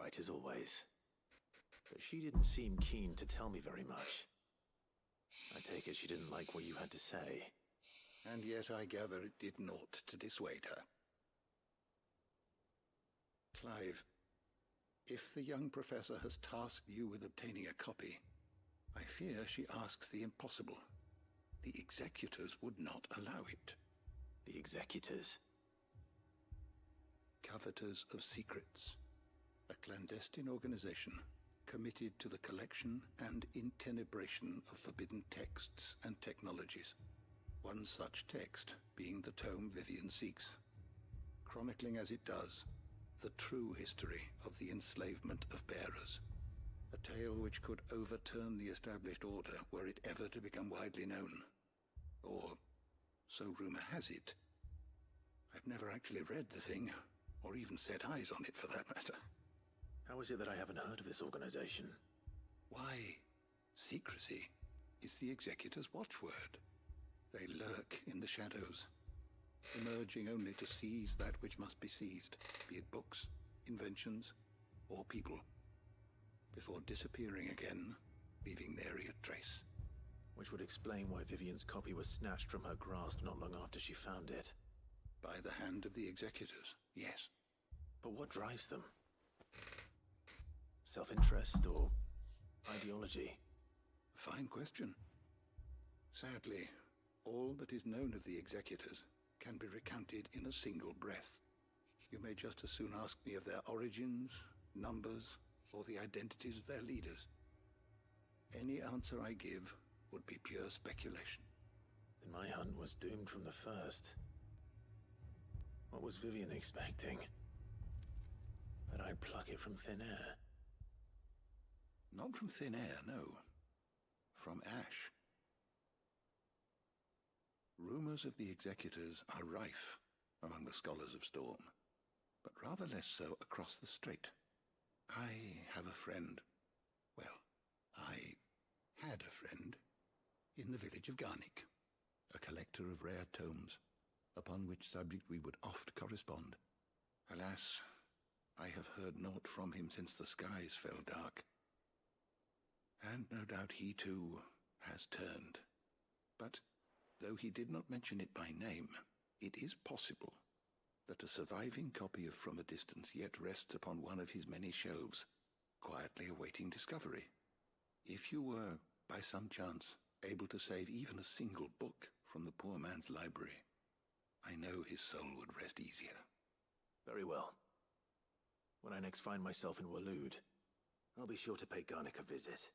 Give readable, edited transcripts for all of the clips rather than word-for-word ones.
right as always. But she didn't seem keen to tell me very much. I take it she didn't like what you had to say. And yet I gather it did naught to dissuade her. Clive, if the young professor has tasked you with obtaining a copy, I fear she asks the impossible. The executors would not allow it. The executors? Coveters of Secrets. A clandestine organization committed to the collection and intenebration of forbidden texts and technologies. One such text being the tome Vivian seeks, chronicling as it does the true history of the enslavement of bearers. A tale which could overturn the established order were it ever to become widely known. Or, so rumor has it. I've never actually read the thing, or even set eyes on it for that matter. How is it that I haven't heard of this organization? Why, secrecy is the executor's watchword. They lurk in the shadows, emerging only to seize that which must be seized, be it books, inventions, or people, before disappearing again, leaving nary a trace. Which would explain why Vivian's copy was snatched from her grasp not long after she found it. By the hand of the executors, yes. But what drives them? Self-interest or ideology? Fine question. Sadly, all that is known of the executors can be recounted in a single breath. You may just as soon ask me of their origins, numbers, or the identities of their leaders. Any answer I give would be pure speculation. Then my hunt was doomed from the first. What was Vivian expecting? That I'd pluck it from thin air? Not from thin air, no. From ash. Rumors of the executors are rife among the scholars of Storm, but rather less so across the strait. I have a friend. Well, I had a friend in the village of Garnick, a collector of rare tomes, upon which subject we would oft correspond. Alas, I have heard naught from him since the skies fell dark. And no doubt he too has turned. But though he did not mention it by name, it is possible that a surviving copy of From a Distance yet rests upon one of his many shelves, quietly awaiting discovery. If you were, by some chance, able to save even a single book from the poor man's library, I know his soul would rest easier. Very well. When I next find myself in Waloed, I'll be sure to pay Garnick a visit.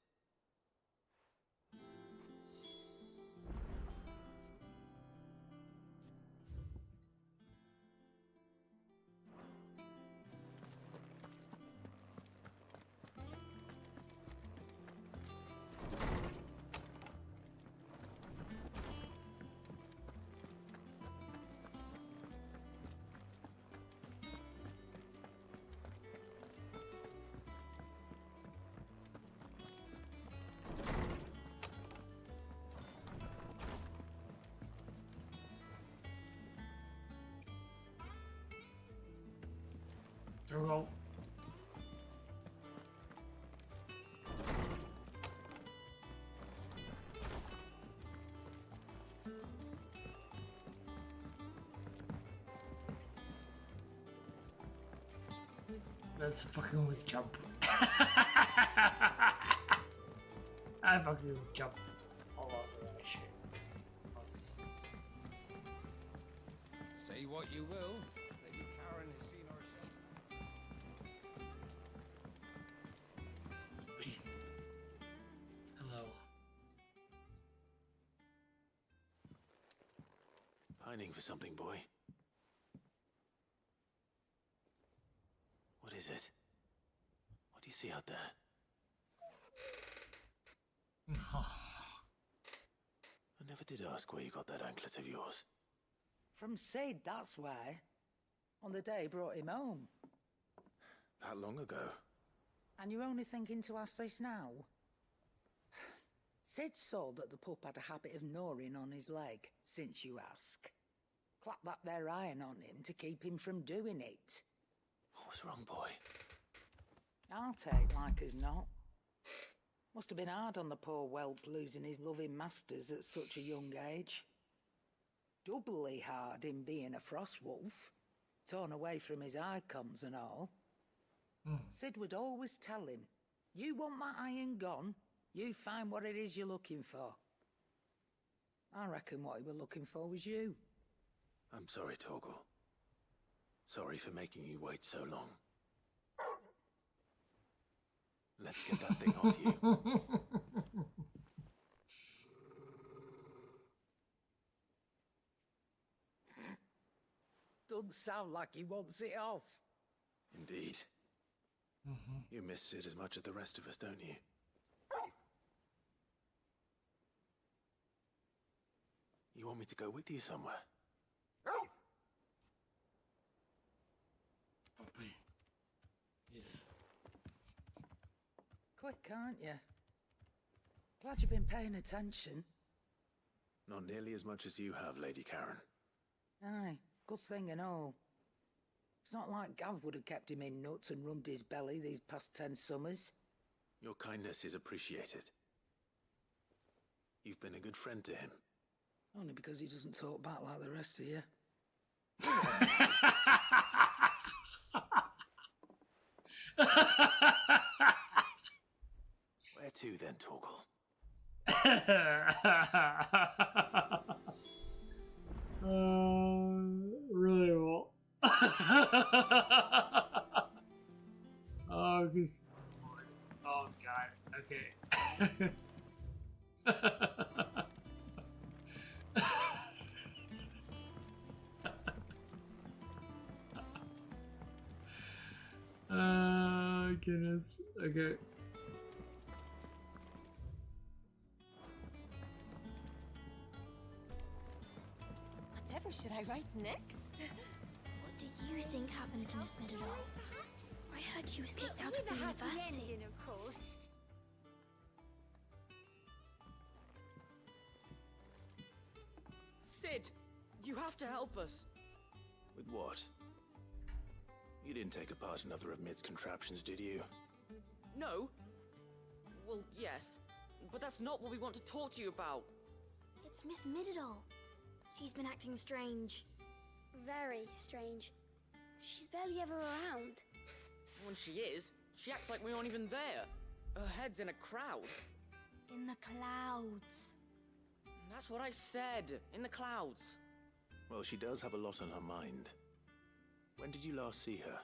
There we go. That's a fucking weak jump. I fucking jump all over that shit. Say what you will, Lady Karen has seen herself. Hello. Pining for something, boy. What is it? What do you see out there? I never did ask where you got that anklet of yours. From Sid, that's why. On the day he brought him home. That long ago? And you're only thinking to ask this now? Sid saw that the pup had a habit of gnawing on his leg, since you ask. Clap that there iron on him to keep him from doing it. What was wrong, boy? I'll take like as not. Must have been hard on the poor whelp losing his loving masters at such a young age. Doubly hard in being a frost wolf, torn away from his icons and all. Sid would always tell him, you want my iron gone, you find what it is you're looking for. I reckon what he was looking for was you. I'm sorry, Torgal. Sorry for making you wait so long. Let's get that thing off you. Doesn't sound like he wants it off. Indeed. You miss Sid as much as the rest of us, don't you? You want me to go with you somewhere? Puppy. Yes. Quick, aren't you? Glad you've been paying attention. Not nearly as much as you have, Lady Karen. Aye, good thing and all. It's not like Gav would have kept him in nuts and rubbed his belly these past 10 summers. Your kindness is appreciated. You've been a good friend to him. Only because he doesn't talk back like the rest of you. Where to then, Torgal? Really what? Oh, just... Oh, God. Okay. Goodness. Okay. Whatever should I write next? What do you think happened to Miss Middledore? I heard she was kicked out of the university. Of course. Sid, you have to help us. With what? You didn't take apart another of Mid's contraptions, did you? No. Well, yes. But that's not what we want to talk to you about. It's Miss Middledore. She's been acting strange. Very strange. She's barely ever around. When she is, she acts like we aren't even there. Her head's in a crowd. In the clouds. That's what I said. In the clouds. Well, she does have a lot on her mind. When did you last see her?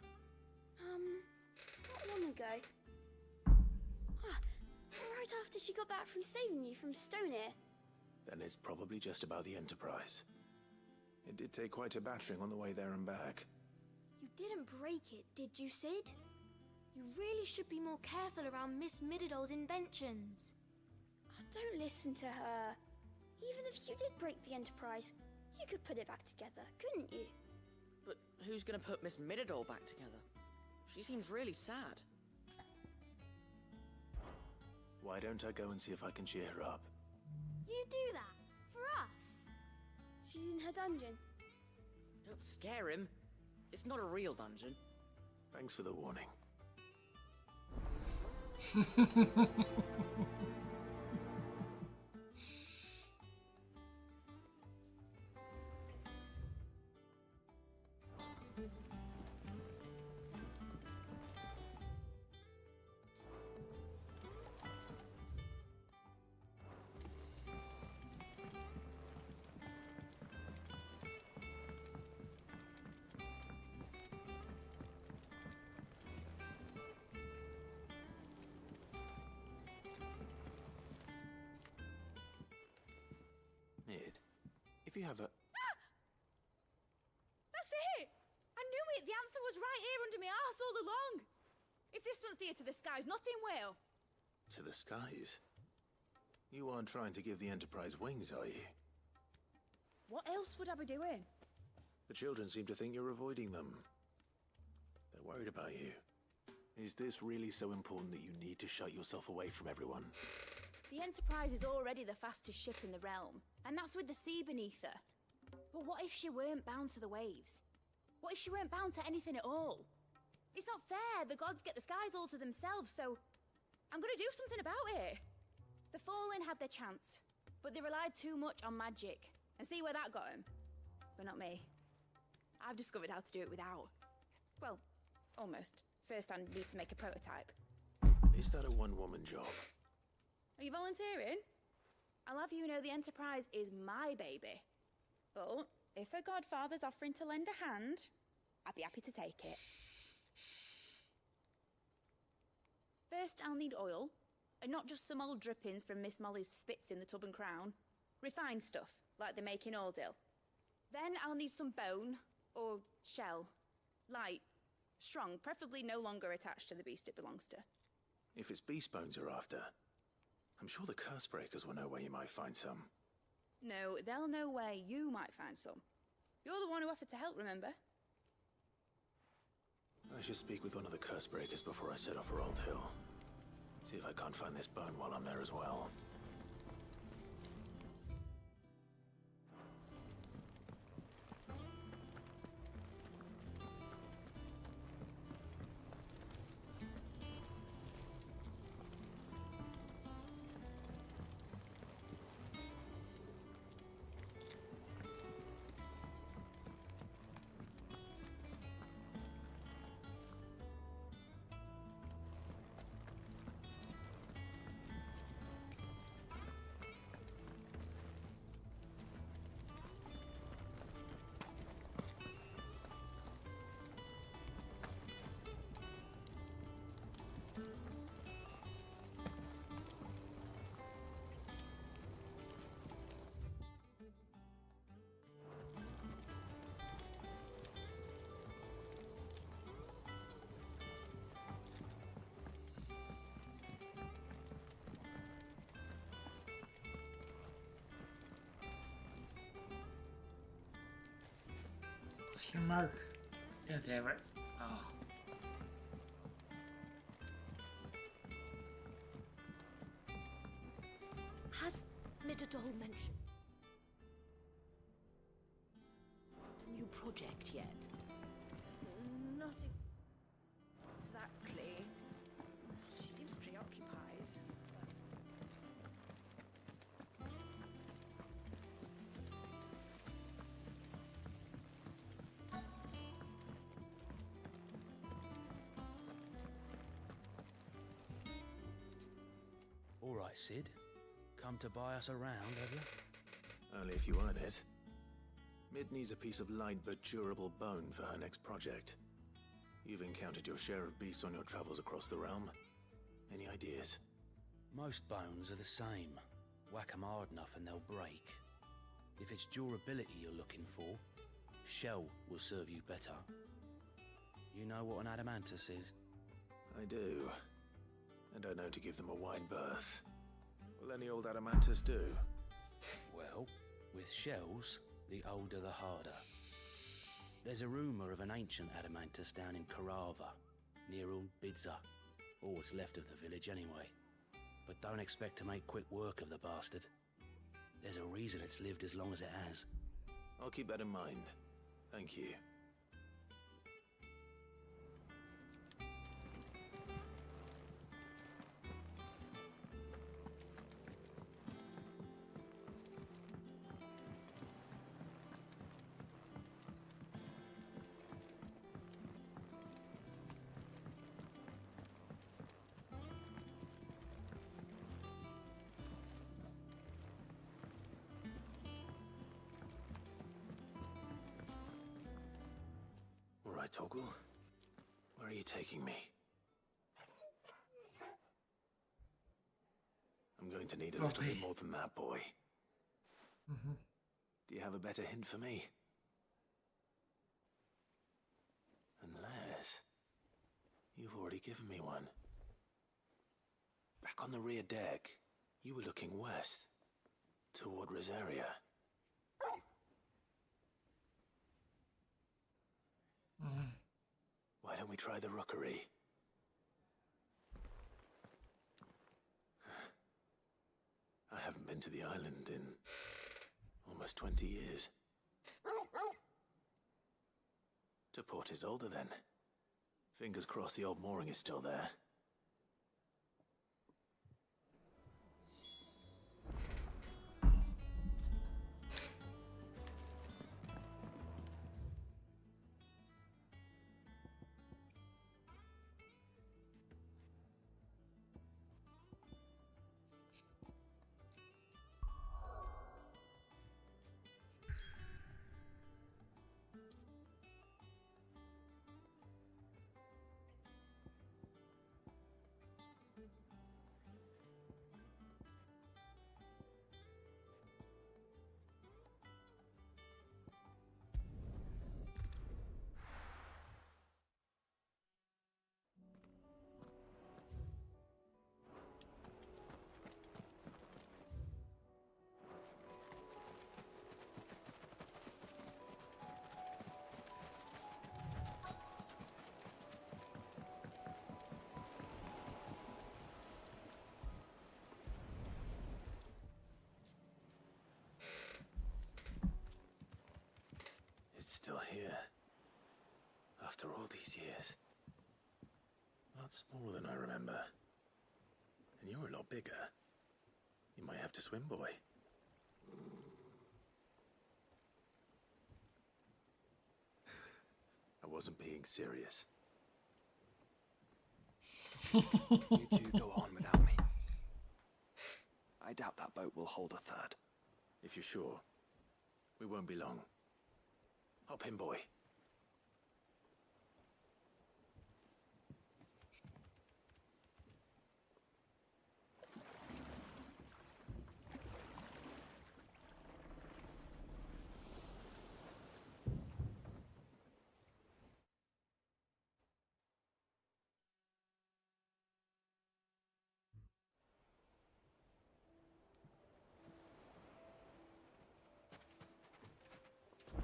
Not long ago. Right after she got back from saving you from Stonear. Then it's probably just about the Enterprise. It did take quite a battering on the way there and back. You didn't break it, did you, Sid? You really should be more careful around Miss Middeldore's inventions. Don't listen to her. Even if you did break the Enterprise, you could put it back together, couldn't you? But who's gonna put Miss Middledore back together? She seems really sad. Why don't I go and see if I can cheer her up? You do that? For us? She's in her dungeon. Don't scare him. It's not a real dungeon. Thanks for the warning. Mid, if you have a... That's it! I knew it! The answer was right here under my arse all along! If this doesn't steer to the skies, nothing will! To the skies? You aren't trying to give the Enterprise wings, are you? What else would I be doing? The children seem to think you're avoiding them. They're worried about you. Is this really so important that you need to shut yourself away from everyone? The Enterprise is already the fastest ship in the realm, and that's with the sea beneath her. But what if she weren't bound to the waves? What if she weren't bound to anything at all? It's not fair. The gods get the skies all to themselves, so I'm gonna do something about it. The Fallen had their chance, but they relied too much on magic. And see where that got them? But not me. I've discovered how to do it without. Well, almost. First, I need to make a prototype. Is that a one-woman job? Are you volunteering? I'll have you know the Enterprise is my baby. But if a godfather's offering to lend a hand, I'd be happy to take it. First, I'll need oil, and not just some old drippings from Miss Molly's spits in the Tub and Crown. Refined stuff, like they make in Ordil. Then I'll need some bone, or shell. Light, strong, preferably no longer attached to the beast it belongs to. If it's beast bones you're after, I'm sure the Cursebreakers will know where you might find some. No, they'll know where you might find some. You're the one who offered to help, remember? I should speak with one of the Cursebreakers before I set off for Old Hill. See if I can't find this bone while I'm there as well. Question mark. God damn it. Oh. Has Midadol mentioned the new project yet? Not exactly. She seems preoccupied. All right, Sid. Come to buy us around, have you? Only if you earn it. Mid needs a piece of light but durable bone for her next project. You've encountered your share of beasts on your travels across the realm. Any ideas? Most bones are the same. Whack 'em hard enough and they'll break. If it's durability you're looking for, shell will serve you better. You know what an adamantus is? I do. I don't know to give them a wide berth. Will any old adamantus do? Well, with shells, the older the harder. There's a rumour of an ancient adamantus down in Karava, near Old Bidza. All what's left of the village anyway. But don't expect to make quick work of the bastard. There's a reason it's lived as long as it has. I'll keep that in mind. Thank you. Toggle, where are you taking me? I'm going to need a little bit more than that, boy. Do you have a better hint for me? Unless you've already given me one. Back on the rear deck, you were looking west, toward Eorzea. Why don't we try the rookery? I haven't been to the island in almost 20 years. To Port Isolde, then. Fingers crossed the old mooring is still there. It's still here. After all these years. A lot smaller than I remember. And you're a lot bigger. You might have to swim, boy. I wasn't being serious. You two go on without me. I doubt that boat will hold a third. If you're sure, we won't be long. Hop in, boy.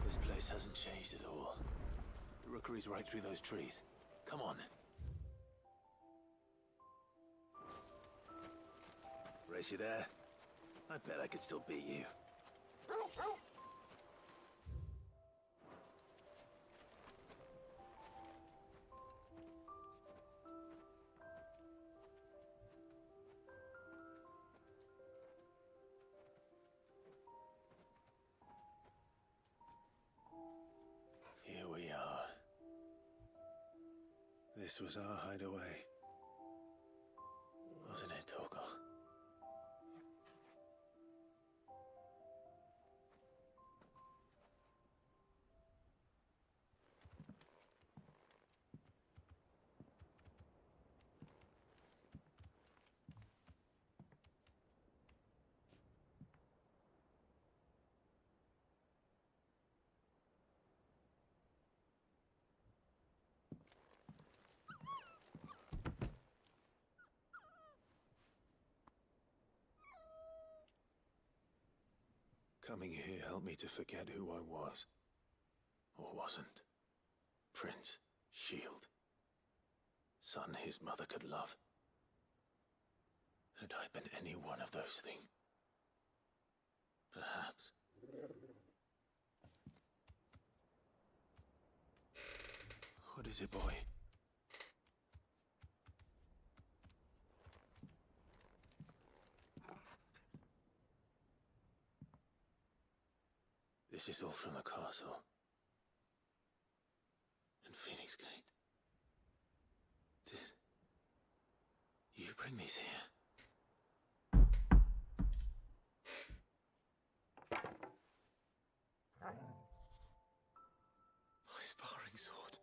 This place hasn't changed at all. The rookery's right through those trees. Come on. Race you there? I bet I could still beat you. Here we are. This was our hideaway. Wasn't it, Torgal? Coming here helped me to forget who I was. Or wasn't. Prince, Shield. Son his mother could love. Had I been any one of those things? Perhaps. What is it, boy? This is all from the castle. And Phoenix Gate. Did you bring these here? My sparring sword.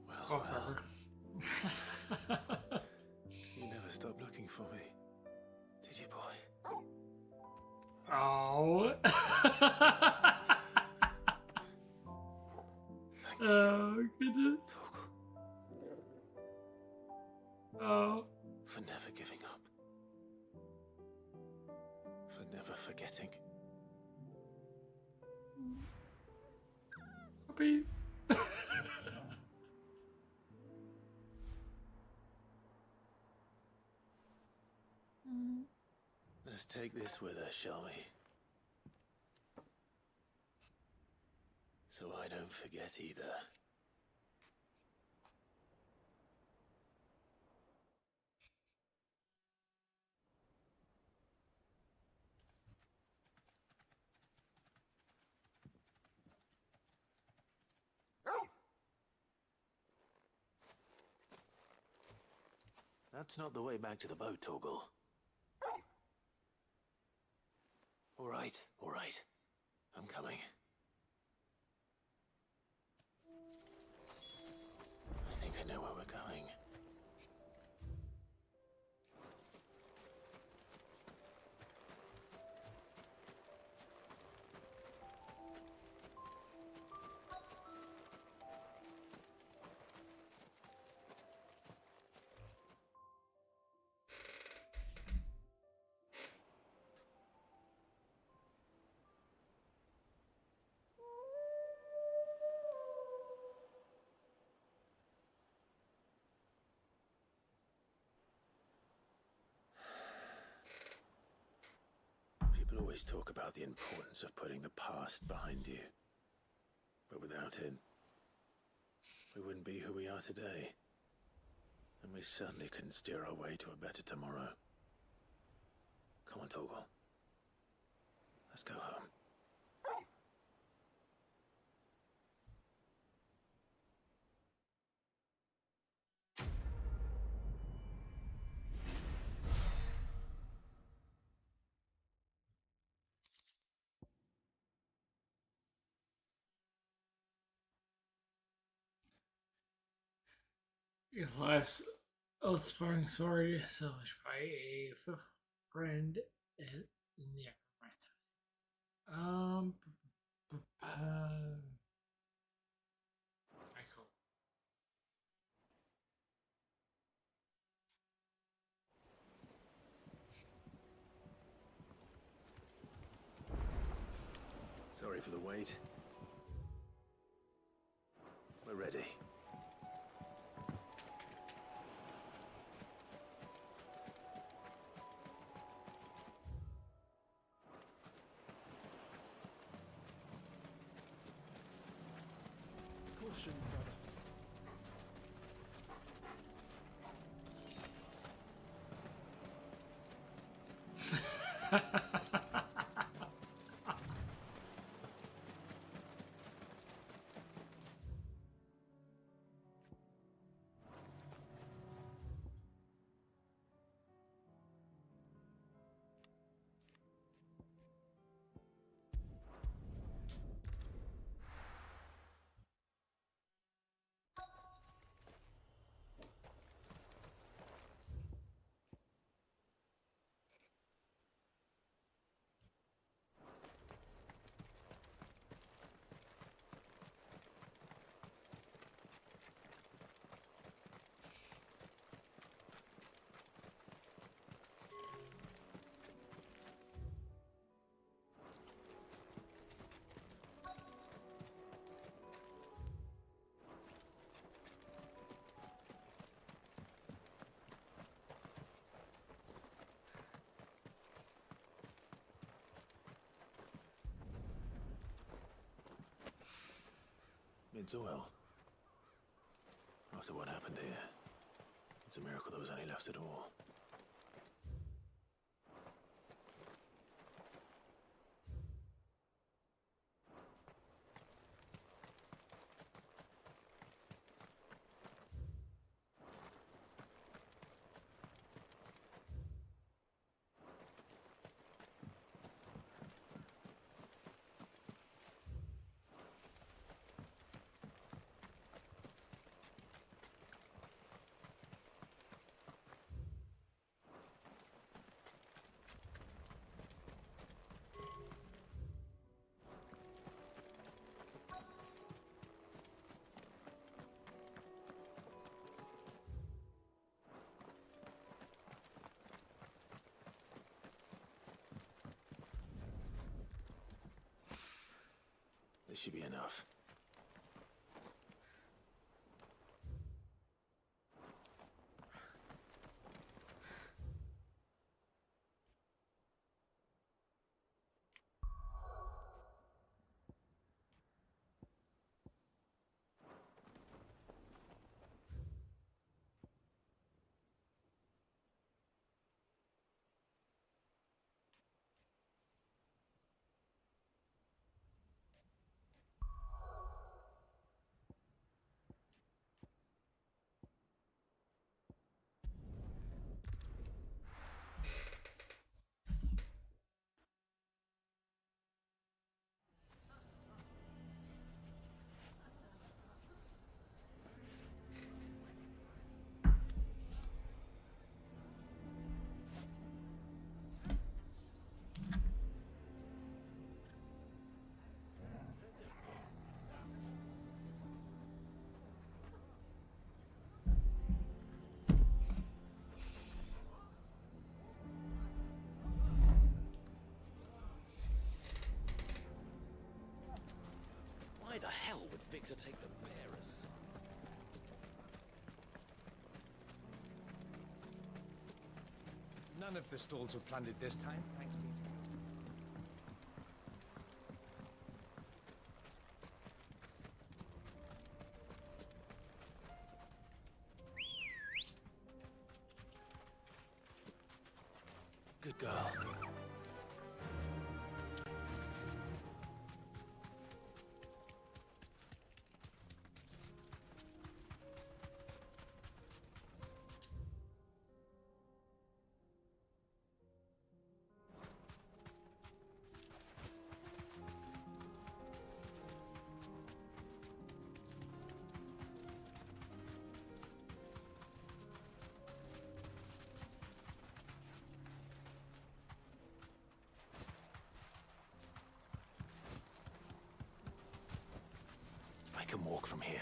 Well, well. You never stopped looking for me, did you, boy? Oh. Thank you. Oh, goodness. Torgal, Oh. for never giving up. For never forgetting. Puppy. Let's take this with us, shall we? So I don't forget either. That's not the way back to the boat, Torgal. All right. I'm coming. I think I know where we're going. People always talk about the importance of putting the past behind you. But without it, we wouldn't be who we are today. And we certainly couldn't steer our way to a better tomorrow. Come on, Torgal. Let's go home. Your life's oath-sparring sword salvaged by a fifth friend in the aftermath. Michael. Sorry for the wait. We're ready. Caution, brother. It's oil. After what happened here, it's a miracle there was any left at all. This should be enough. Why the hell would Victor take the bearers? None of the stalls were plundered this time, thanks, Peter. Good girl. I can walk from here.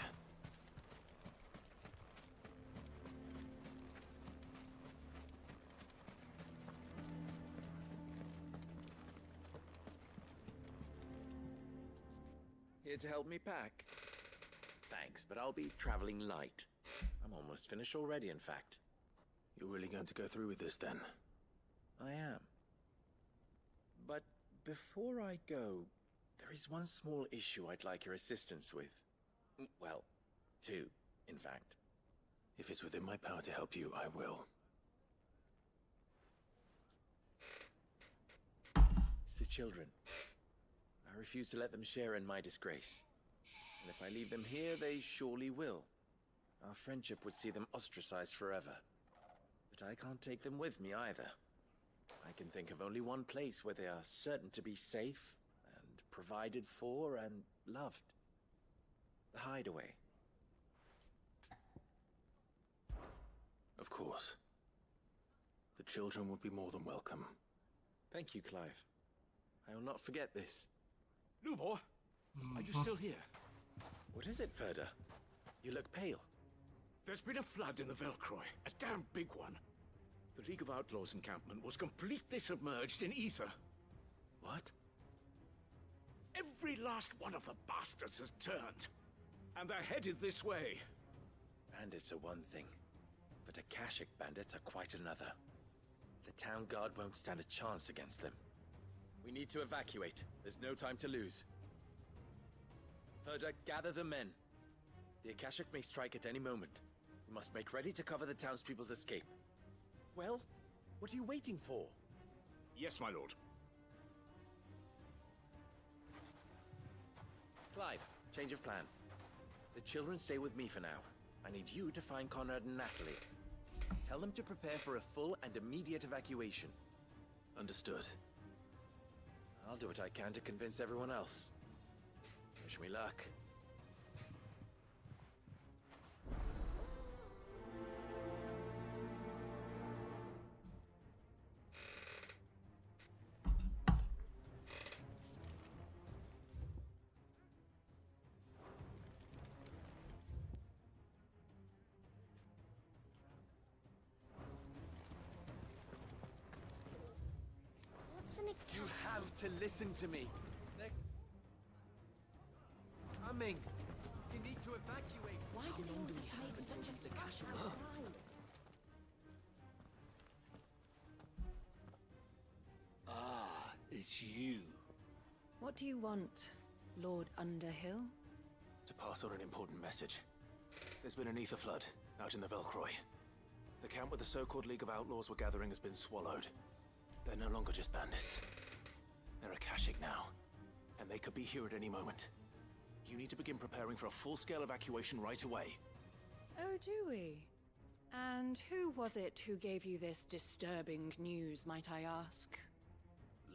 Here to help me pack? Thanks, but I'll be traveling light. I'm almost finished already, in fact. You're really going to go through with this, then? I am. But before I go, there is one small issue I'd like your assistance with. Well, two, in fact. If it's within my power to help you, I will. It's the children. I refuse to let them share in my disgrace. And if I leave them here, they surely will. Our friendship would see them ostracized forever. But I can't take them with me either. I can think of only one place where they are certain to be safe, and provided for, and loved. The hideaway. Of course. The children would be more than welcome. Thank you, Clive. I will not forget this. Lubor, are you still here? What is it, Ferda? You look pale. There's been a flood in the Velcroy, a damn big one. The League of Outlaws encampment was completely submerged in ether. What? Every last one of the bastards has turned. And they're headed this way. Bandits are one thing, but Akashic bandits are quite another. The town guard won't stand a chance against them. We need to evacuate. There's no time to lose. Ferda, gather the men. The Akashic may strike at any moment. We must make ready to cover the townspeople's escape. Well, what are you waiting for? Yes, my lord. Clive, change of plan. The children stay with me for now. I need you to find Conrad and Natalie. Tell them to prepare for a full and immediate evacuation. Understood. I'll do what I can to convince everyone else. Wish me luck. You have to listen to me. They're coming. You need to evacuate. Why do they have to make such a Akashic Ah, it's you. What do you want, Lord Underhill? To pass on an important message. There's been an ether flood out in the Velcroy. The camp where the so-called League of Outlaws were gathering has been swallowed. They're no longer just bandits. They're Akashic now, and they could be here at any moment. You need to begin preparing for a full-scale evacuation right away. Oh, do we? And who was it who gave you this disturbing news, might I ask?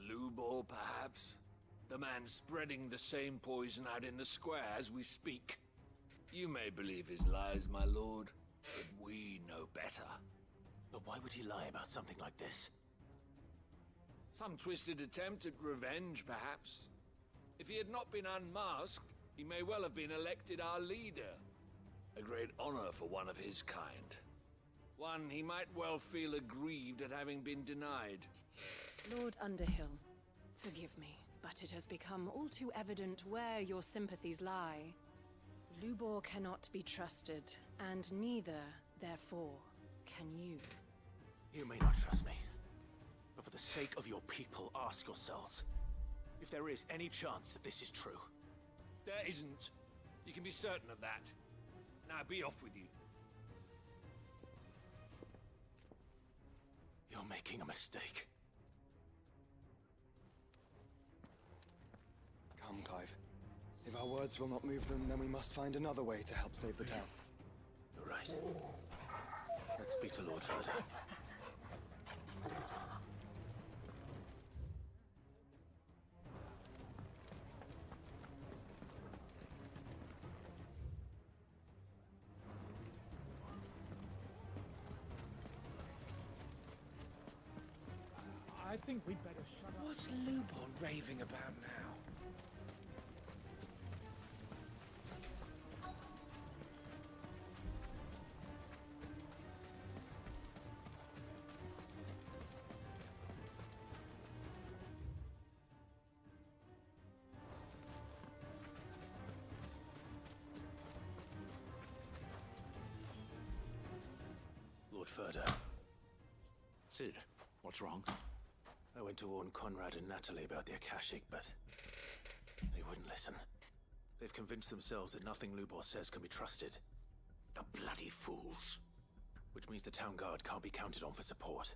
Lubor, perhaps? The man spreading the same poison out in the square as we speak. You may believe his lies, my lord, but we know better. But why would he lie about something like this? Some twisted attempt at revenge, perhaps. If he had not been unmasked, he may well have been elected our leader. A great honor for one of his kind. One he might well feel aggrieved at having been denied. Lord Underhill, forgive me. but it has become all too evident where your sympathies lie. Lubor cannot be trusted, and neither, therefore, can you. You may not trust me, but for the sake of your people, ask yourselves if there is any chance that this is true. There isn't. You can be certain of that. Now be off with you. You're making a mistake. Come, Clive. If our words will not move them, then we must find another way to help save the town. You're right. Let's speak to Lord Further. I think we'd better shut up. What's Lubor raving about now? Lord Further. Sid, what's wrong? I went to warn Conrad and Natalie about the Akashic, but they wouldn't listen. They've convinced themselves that nothing Lubor says can be trusted. The bloody fools. Which means the town guard can't be counted on for support.